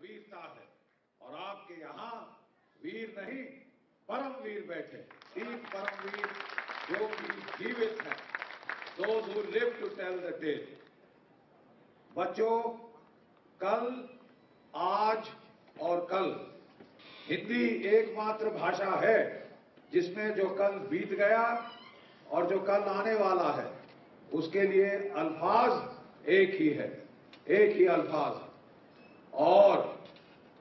वीरता है और आपके यहाँ वीर नहीं परमवीर बैठे, 3 परमवीर जो कि जीवित हैं, those who live to tell the tale। बच्चों, कल, आज और कल हिंदी एकमात्र भाषा है जिसमें जो कल बीत गया और जो कल आने वाला है उसके लिए अल्फाज एक ही है, एक ही अल्फाज। और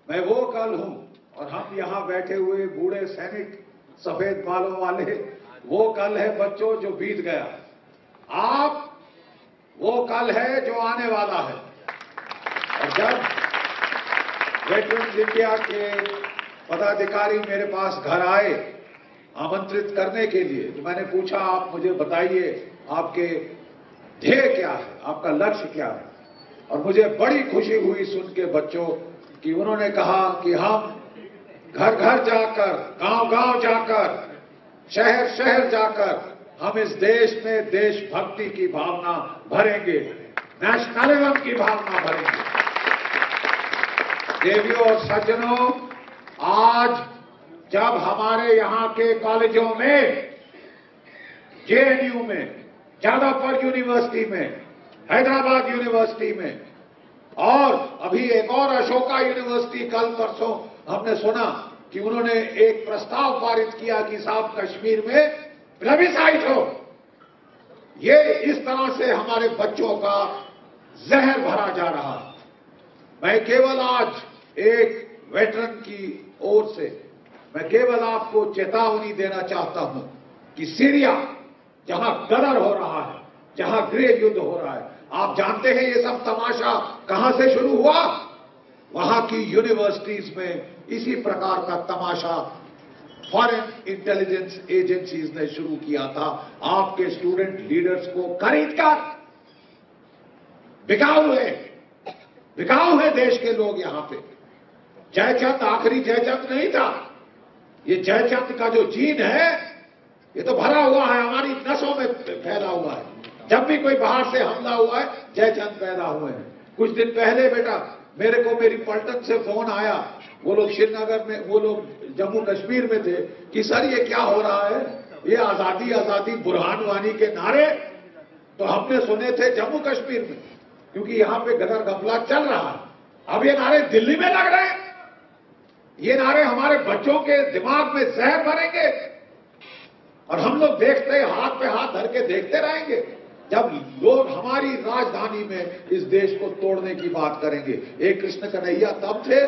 मैं वो कल हूं और हम यहां बैठे हुए बूढ़े सैनिक सफेद बालों वाले वो कल है बच्चों जो बीत गया। आप वो कल है जो आने वाला है। और जब वेटरन्स इंडिया के पदाधिकारी मेरे पास घर आए आमंत्रित करने के लिए, तो मैंने पूछा आप मुझे बताइए आपके ध्येय क्या है, आपका लक्ष्य क्या है। और मुझे बड़ी खुशी हुई सुन के बच्चों कि उन्होंने कहा कि हम घर घर जाकर, गांव गांव जाकर, शहर शहर जाकर हम इस देश में देशभक्ति की भावना भरेंगे, नेशनलिज्म की भावना भरेंगे। देवियों और सज्जनों, आज जब हमारे यहाँ के कॉलेजों में, जेएनयू में, जादवपुर यूनिवर्सिटी में, हैदराबाद यूनिवर्सिटी में और अभी एक और अशोका यूनिवर्सिटी कल परसों हमने सुना कि उन्होंने एक प्रस्ताव पारित किया कि साहब कश्मीर में प्लेबिसाइट हो। ये इस तरह से हमारे बच्चों का जहर भरा जा रहा है। मैं केवल आज एक वेटरन की ओर से मैं केवल आपको चेतावनी देना चाहता हूं कि सीरिया जहां गदर हो रहा है, जहां गृह युद्ध हो रहा है, आप जानते हैं ये सब तमाशा कहां से शुरू हुआ? वहां की यूनिवर्सिटीज में इसी प्रकार का तमाशा फॉरेन इंटेलिजेंस एजेंसीज ने शुरू किया था। आपके स्टूडेंट लीडर्स को खरीदकर बिकाऊ है देश के लोग यहां पे। जयचंद आखिरी जयचंद नहीं था। ये जयचंद का जो जीन है ये तो भरा हुआ है, हमारी नसों में फैला हुआ है। जब भी कोई बाहर से हमला हुआ है जयचंद पैदा हुए हैं। कुछ दिन पहले बेटा मेरे को मेरी पलटन से फोन आया, वो लोग श्रीनगर में, वो लोग जम्मू कश्मीर में थे कि सर ये क्या हो रहा है, ये आजादी आजादी बुरहान वानी के नारे तो हमने सुने थे जम्मू कश्मीर में, क्योंकि यहां पे गदर घपला चल रहा है। अब ये नारे दिल्ली में लग रहे हैं। ये नारे हमारे बच्चों के दिमाग में जहर भरेंगे और हम लोग देखते हाथ पे हाथ धर के देखते रहेंगे जब लोग हमारी राजधानी में इस देश को तोड़ने की बात करेंगे। एक कृष्ण कन्हैया तब थे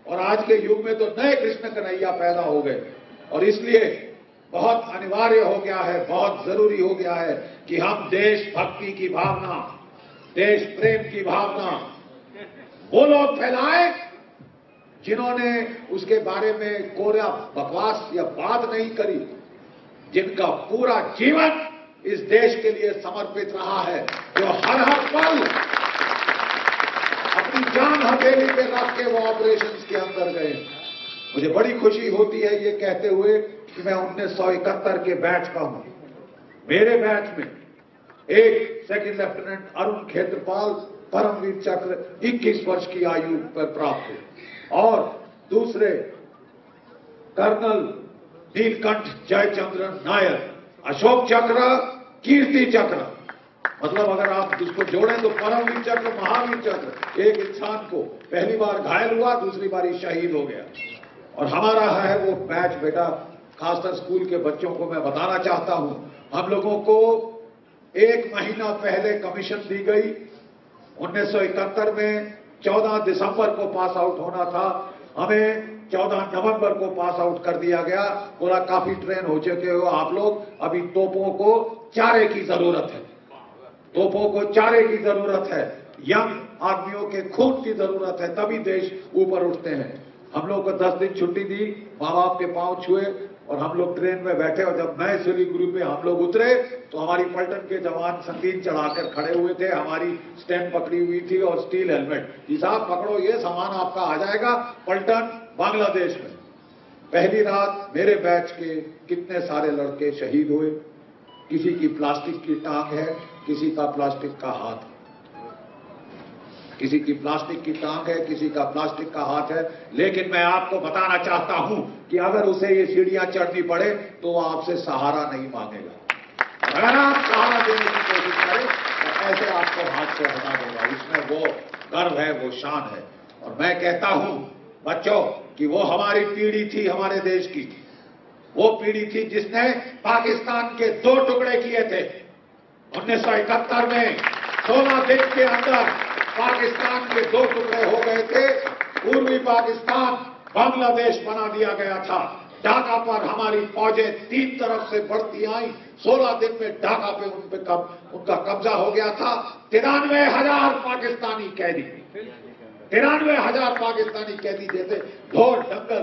और आज के युग में तो नए कृष्ण कन्हैया पैदा हो गए। और इसलिए बहुत अनिवार्य हो गया है, बहुत जरूरी हो गया है कि हम देशभक्ति की भावना, देश प्रेम की भावना वो लोग फैलाएं जिन्होंने उसके बारे में कोरा बकवास या बात नहीं करी, जिनका पूरा जीवन इस देश के लिए समर्पित रहा है, जो हर पल अपनी जान हथेली पे रख के वो ऑपरेशंस के अंदर गए। मुझे बड़ी खुशी होती है ये कहते हुए कि मैं 1971 के बैच का हूं। मेरे बैच में एक सेकंड लेफ्टिनेंट अरुण खेत्रपाल परमवीर चक्र 21 वर्ष की आयु पर प्राप्त हुए और दूसरे कर्नल नीलकंठ जयचंद्रन नायर अशोक चक्र, कीर्ति चक्र। मतलब अगर आप इसको जोड़ें तो परमवीर चक्र, महावीर चक्र। एक इंसान को पहली बार घायल हुआ, दूसरी बार ही शहीद हो गया। और हमारा है वो बैच बेटा, खासकर स्कूल के बच्चों को मैं बताना चाहता हूं, हम लोगों को 1 महीना पहले कमीशन दी गई। 1971 में 14 दिसंबर को पास आउट होना था, हमें 14 नवंबर को पास आउट कर दिया गया। बोला काफी ट्रेन हो चुके हो आप लोग, अभी तोपों को चारे की जरूरत है, तोपों को चारे की जरूरत है, यंग आदमियों के खून की जरूरत है, तभी देश ऊपर उठते हैं। हम लोग को 10 दिन छुट्टी दी, माँ बाप के पांव छुए और हम लोग ट्रेन में बैठे। और जब नए सिलीगुड़ी में हम लोग उतरे तो हमारी पलटन के जवान संगीत चढ़ाकर खड़े हुए थे, हमारी स्टैंड पकड़ी हुई थी और स्टील हेलमेट कि साहब पकड़ो, ये सामान आपका आ जाएगा पलटन बांग्लादेश में। पहली रात मेरे बैच के कितने सारे लड़के शहीद हुए। किसी की प्लास्टिक की टांग है, किसी का प्लास्टिक का हाथ है। किसी की प्लास्टिक की टांग है, किसी का प्लास्टिक का हाथ है, लेकिन मैं आपको बताना चाहता हूं कि अगर उसे ये सीढ़ियां चढ़नी पड़े तो वो आपसे सहारा नहीं मांगेगा। अगर आप सहारा देने की कोशिश करें तो ऐसे आपको हाथ से हटा देगा। इसमें वो गर्व है, वो शान है। और मैं कहता हूं बच्चों कि वो हमारी पीढ़ी थी, हमारे देश की वो पीढ़ी थी जिसने पाकिस्तान के 2 टुकड़े किए थे। 1971 में 16 दिन के अंदर पाकिस्तान के 2 टुकड़े हो गए थे। पूर्वी पाकिस्तान बांग्लादेश बना दिया गया था। ढाका पर हमारी फौजें 3 तरफ से बढ़ती आई। 16 दिन में ढाका पे उनका कब्जा हो गया था। 93,000 पाकिस्तानी कैदी, 93,000 पाकिस्तानी कैदी जैसे ढोर डंगर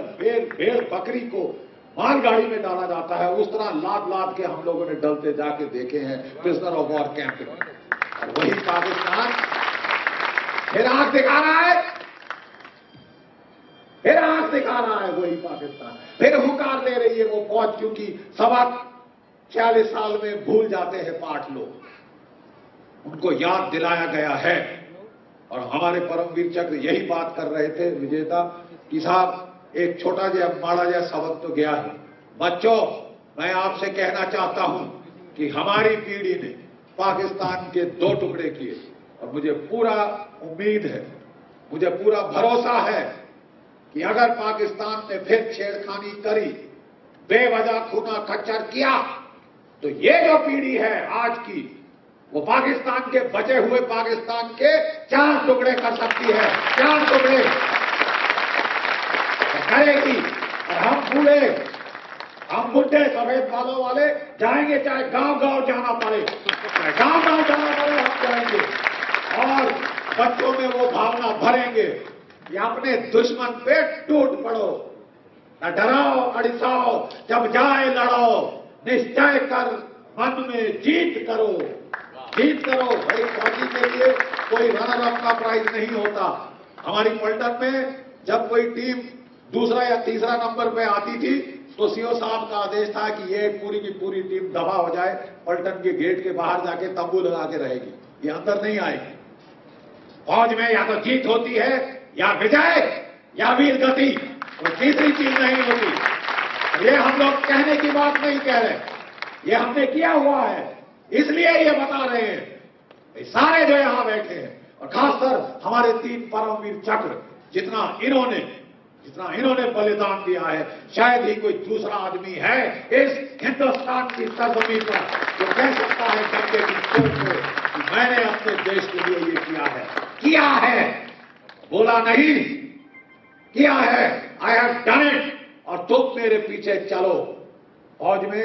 भेड़ बकरी को मालगाड़ी में डाला जाता है, उस तरह लाद लाद के हम लोगों ने डलते जाके देखे हैं प्रिजनर ऑफ वॉर कैंप में। और वही पाकिस्तान फिर आंख दिखा रहा है, फिर आंख दिखा रहा है वही पाकिस्तान, फिर हुंकार ले रही है वो फौज, क्योंकि 46 साल में भूल जाते हैं पाठ लोग, उनको याद दिलाया गया है। और हमारे परमवीर चक्र यही बात कर रहे थे विजेता कि साहब एक छोटा जहा माड़ा जहा सबक तो गया है। बच्चों, मैं आपसे कहना चाहता हूं कि हमारी पीढ़ी ने पाकिस्तान के 2 टुकड़े किए और मुझे पूरा उम्मीद है, मुझे पूरा भरोसा है कि अगर पाकिस्तान ने फिर छेड़खानी करी, बेवजह खूना खच्चर किया, तो ये जो पीढ़ी है आज की, वो पाकिस्तान के बचे हुए पाकिस्तान के 4 टुकड़े कर सकती है, 4 टुकड़े करेगी। और हम बुढ़े सफेद बालों वाले जाएंगे, चाहे गांव-गांव जाना पड़े, गांव-गांव जाना पड़े, हम जाएंगे। और बच्चों में वो भावना भरेंगे कि अपने दुश्मन पे टूट पड़ो, न डराओ अड़िसाओ, जब जाए लड़ो, निश्चय कर मन में जीत करो, जीत करो। भाई फौजी के लिए कोई रनर अप का प्राइज नहीं होता। हमारी पलटन में जब कोई टीम दूसरा या तीसरा नंबर पे आती थी तो सीओ साहब का आदेश था कि ये पूरी की पूरी टीम दफा हो जाए, पलटन के गेट के बाहर जाके तंबू लगा के रहेगी, ये अंदर नहीं आएगी। फौज में या तो जीत होती है, या विजय, या वीर गति, कोई तीसरी चीज नहीं होती। ये हम लोग कहने की बात नहीं कह रहे, ये हमने किया हुआ है, इसलिए ये बता रहे हैं। सारे जो यहां बैठे हैं और खासकर हमारे 3 परमवीर चक्र, जितना इन्होंने बलिदान दिया है, शायद ही कोई दूसरा आदमी है इस हिंदुस्तान की सरजमीन पर जो कह सकता है डंडे की चोट पे कि मैंने अपने देश के लिए ये किया है, बोला नहीं, किया है, आई हैव डन इट, और तुम मेरे पीछे चलो। फौज में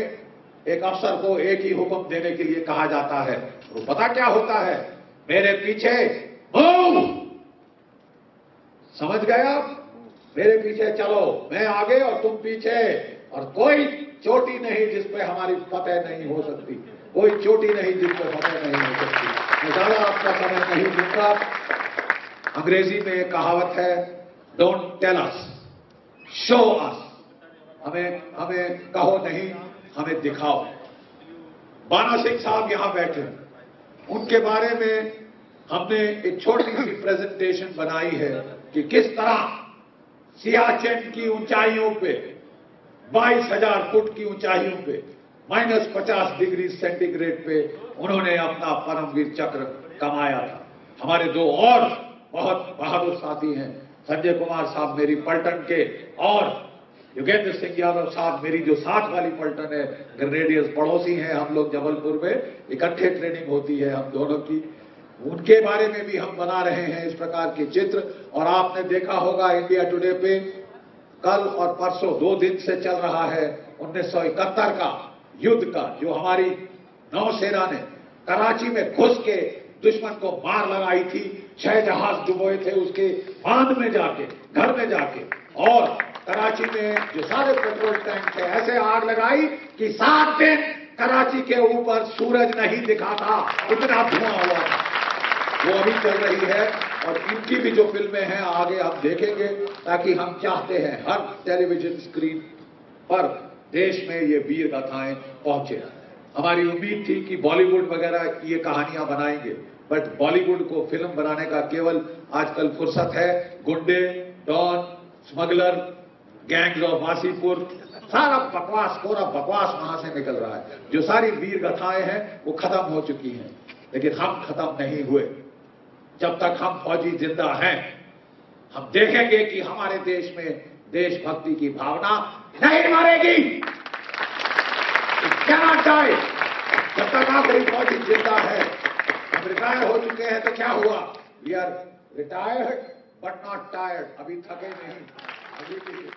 एक अफसर को एक ही हुक्म देने के लिए कहा जाता है, वो पता क्या होता है, मेरे पीछे मूव, समझ गए आप, मेरे पीछे चलो, मैं आगे और तुम पीछे, और कोई चोटी नहीं जिस पे हमारी फतेह नहीं हो सकती, कोई चोटी नहीं जिस पे फतेह नहीं हो सकती। मैं ज्यादा आपका समय नहीं दूंगा। अंग्रेजी में एक कहावत है, don't tell us, show us, हमें कहो नहीं, हमें दिखाओ। बाना सिंह साहब यहां बैठे, उनके बारे में हमने एक छोटी सी प्रेजेंटेशन बनाई है कि किस तरह सियाचिन की ऊंचाइयों पे, 22,000 फुट की ऊंचाइयों पे, -50 डिग्री सेंटीग्रेड पे उन्होंने अपना परमवीर चक्र कमाया था। हमारे 2 और बहुत बहादुर साथी हैं, संजय कुमार साहब मेरी पलटन के, और योगेंद्र सिंह यादव साहब मेरी जो साथ वाली पलटन है, ग्रेनेडियर्स, पड़ोसी हैं हम लोग, जबलपुर में इकट्ठे ट्रेनिंग होती है हम दोनों की। उनके बारे में भी हम बना रहे हैं इस प्रकार के चित्र। और आपने देखा होगा इंडिया टुडे पे कल और परसों 2 दिन से चल रहा है 1971 का युद्ध का, जो हमारी नौसेना ने कराची में घुस के दुश्मन को मार लगाई थी, 6 जहाज डुबोए थे उसके बांध में जाके, घर में जाके, और कराची में जो सारे पेट्रोल टैंक थे ऐसे आग लगाई कि 7 दिन कराची के ऊपर सूरज नहीं दिखा था, इतना धुआं हुआ था। वो अभी चल रही है और इनकी भी जो फिल्में हैं आगे हम देखेंगे, ताकि हम चाहते हैं हर टेलीविजन स्क्रीन पर देश में ये वीर गाथाएं पहुंचे। हमारी उम्मीद थी कि बॉलीवुड वगैरह ये कहानियां बनाएंगे, बट बॉलीवुड को फिल्म बनाने का केवल आजकल फुर्सत है, गुंडे, don, smuggler, gangs of Wasseypur, सारा बकवास, पूरा बकवास वहां से निकल रहा है। जो सारी वीर गाथाएं हैं वो खत्म हो चुकी हैं, लेकिन हम खत्म नहीं हुए। जब तक हम फौजी जिंदा हैं, हम देखेंगे कि हमारे देश में देशभक्ति की भावना नहीं मरेगी। क्या डाय, जब तक आखिरी फौजी जिंदा है। हम रिटायर हो चुके हैं तो क्या हुआ? We are retired but not tired. अभी थके नहीं, अभी भी